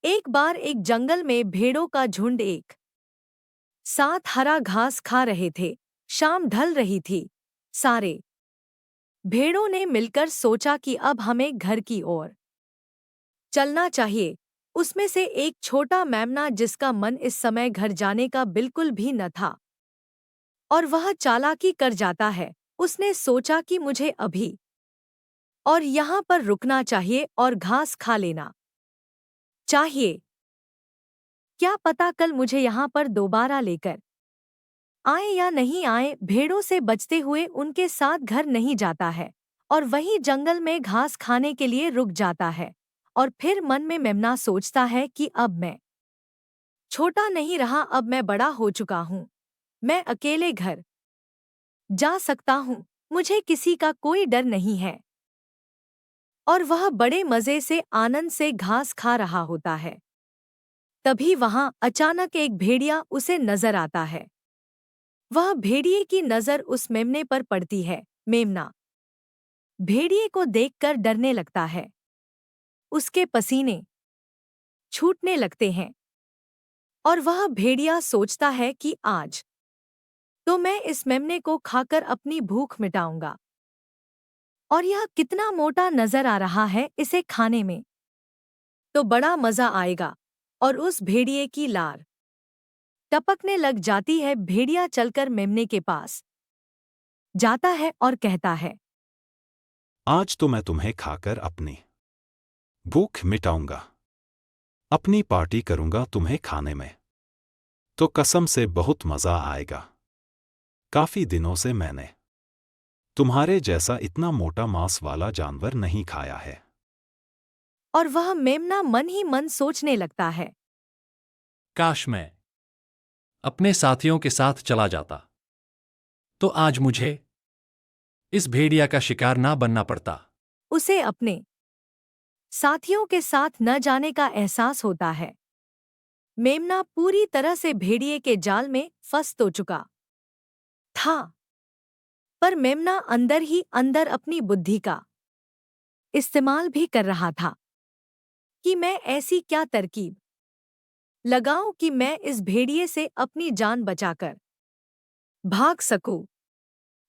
एक बार एक जंगल में भेड़ों का झुंड एक साथ हरा घास खा रहे थे। शाम ढल रही थी। सारे भेड़ों ने मिलकर सोचा कि अब हमें घर की ओर चलना चाहिए। उसमें से एक छोटा मेमना, जिसका मन इस समय घर जाने का बिल्कुल भी न था और वह चालाकी कर जाता है, उसने सोचा कि मुझे अभी और यहाँ पर रुकना चाहिए और घास खा लेना चाहिए। क्या पता कल मुझे यहाँ पर दोबारा लेकर आए या नहीं आए। भेड़ों से बचते हुए उनके साथ घर नहीं जाता है और वहीं जंगल में घास खाने के लिए रुक जाता है। और फिर मन में मेमना सोचता है कि अब मैं छोटा नहीं रहा, अब मैं बड़ा हो चुका हूँ। मैं अकेले घर जा सकता हूँ, मुझे किसी का कोई डर नहीं है। और वह बड़े मजे से आनंद से घास खा रहा होता है। तभी वहां अचानक एक भेड़िया उसे नजर आता है। वह भेड़िए की नजर उस मेमने पर पड़ती है। मेमना भेड़िए को देखकर डरने लगता है। उसके पसीने छूटने लगते हैं और वह भेड़िया सोचता है कि आज तो मैं इस मेमने को खाकर अपनी भूख मिटाऊंगा। और यह कितना मोटा नजर आ रहा है, इसे खाने में तो बड़ा मजा आएगा। और उस भेड़िए की लार टपकने लग जाती है। भेड़िया चलकर मेमने के पास जाता है और कहता है, आज तो मैं तुम्हें खाकर अपनी भूख मिटाऊंगा। अपनी पार्टी करूंगा तुम्हें खाने में। तो कसम से बहुत मजा आएगा। काफी दिनों से मैंने तुम्हारे जैसा इतना मोटा मांस वाला जानवर नहीं खाया है। और वह मेमना मन ही मन सोचने लगता है, काश मैं अपने साथियों के साथ चला जाता तो आज मुझे इस भेड़िया का शिकार ना बनना पड़ता। उसे अपने साथियों के साथ न जाने का एहसास होता है। मेमना पूरी तरह से भेड़िए के जाल में फंस तो चुका था, पर मेमना अंदर ही अंदर अपनी बुद्धि का इस्तेमाल भी कर रहा था कि मैं ऐसी क्या तरकीब लगाऊं कि मैं इस भेड़िए से अपनी जान बचाकर भाग सकूं।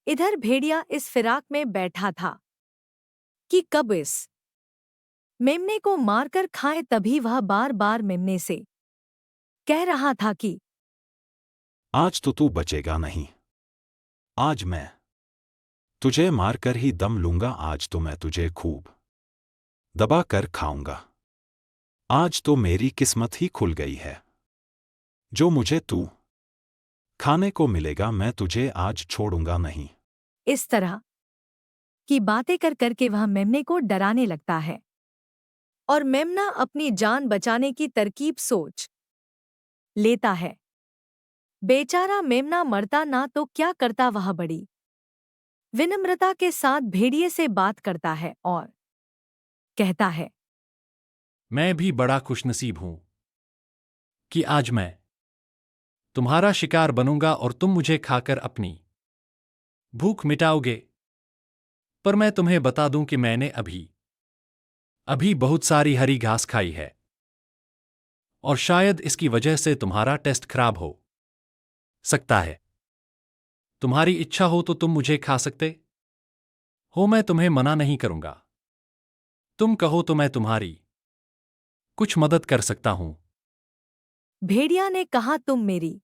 इधर भेड़िया इस फिराक में बैठा था कि कब इस मेमने को मारकर खाए। तभी वह बार बार मेमने से कह रहा था कि आज तो तू बचेगा नहीं। आज मैं तुझे मारकर ही दम लूंगा। आज तो मैं तुझे खूब दबा कर खाऊंगा। आज तो मेरी किस्मत ही खुल गई है। जो मुझे तू खाने को मिलेगा, मैं तुझे आज छोड़ूंगा नहीं। इस तरह की बातें कर करके वह मेमने को डराने लगता है और मेमना अपनी जान बचाने की तरकीब सोच लेता है। बेचारा मेमना मरता ना तो क्या करता, वह बड़ी विनम्रता के साथ भेड़िए से बात करता है और कहता है, मैं भी बड़ा खुशनसीब हूं कि आज मैं तुम्हारा शिकार बनूंगा और तुम मुझे खाकर अपनी भूख मिटाओगे। पर मैं तुम्हें बता दूं कि मैंने अभी अभी बहुत सारी हरी घास खाई है और शायद इसकी वजह से तुम्हारा टेस्ट खराब हो सकता है। तुम्हारी इच्छा हो तो तुम मुझे खा सकते हो, मैं तुम्हें मना नहीं करूंगा। तुम कहो तो मैं तुम्हारी कुछ मदद कर सकता हूं। भेड़िया ने कहा, तुम मेरी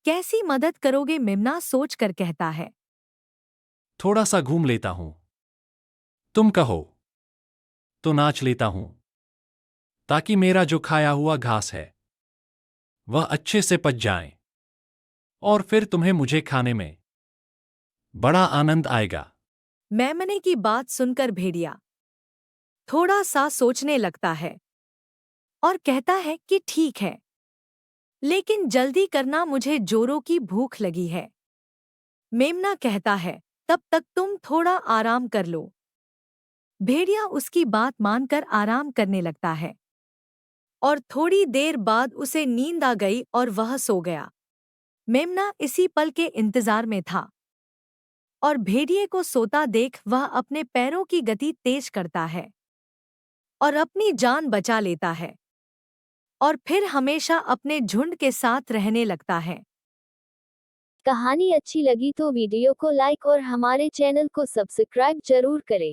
कैसी मदद करोगे? मेमना सोच कर कहता है, थोड़ा सा घूम लेता हूं। तुम कहो तो नाच लेता हूं, ताकि मेरा जो खाया हुआ घास है वह अच्छे से पच जाए और फिर तुम्हें मुझे खाने में बड़ा आनंद आएगा। मेमने की बात सुनकर भेड़िया थोड़ा सा सोचने लगता है और कहता है कि ठीक है, लेकिन जल्दी करना, मुझे जोरों की भूख लगी है। मेमना कहता है, तब तक तुम थोड़ा आराम कर लो। भेड़िया उसकी बात मानकर आराम करने लगता है और थोड़ी देर बाद उसे नींद आ गई और वह सो गया। मेमना इसी पल के इंतजार में था और भेड़िए को सोता देख वह अपने पैरों की गति तेज करता है और अपनी जान बचा लेता है। और फिर हमेशा अपने झुंड के साथ रहने लगता है। कहानी अच्छी लगी तो वीडियो को लाइक और हमारे चैनल को सब्सक्राइब जरूर करें।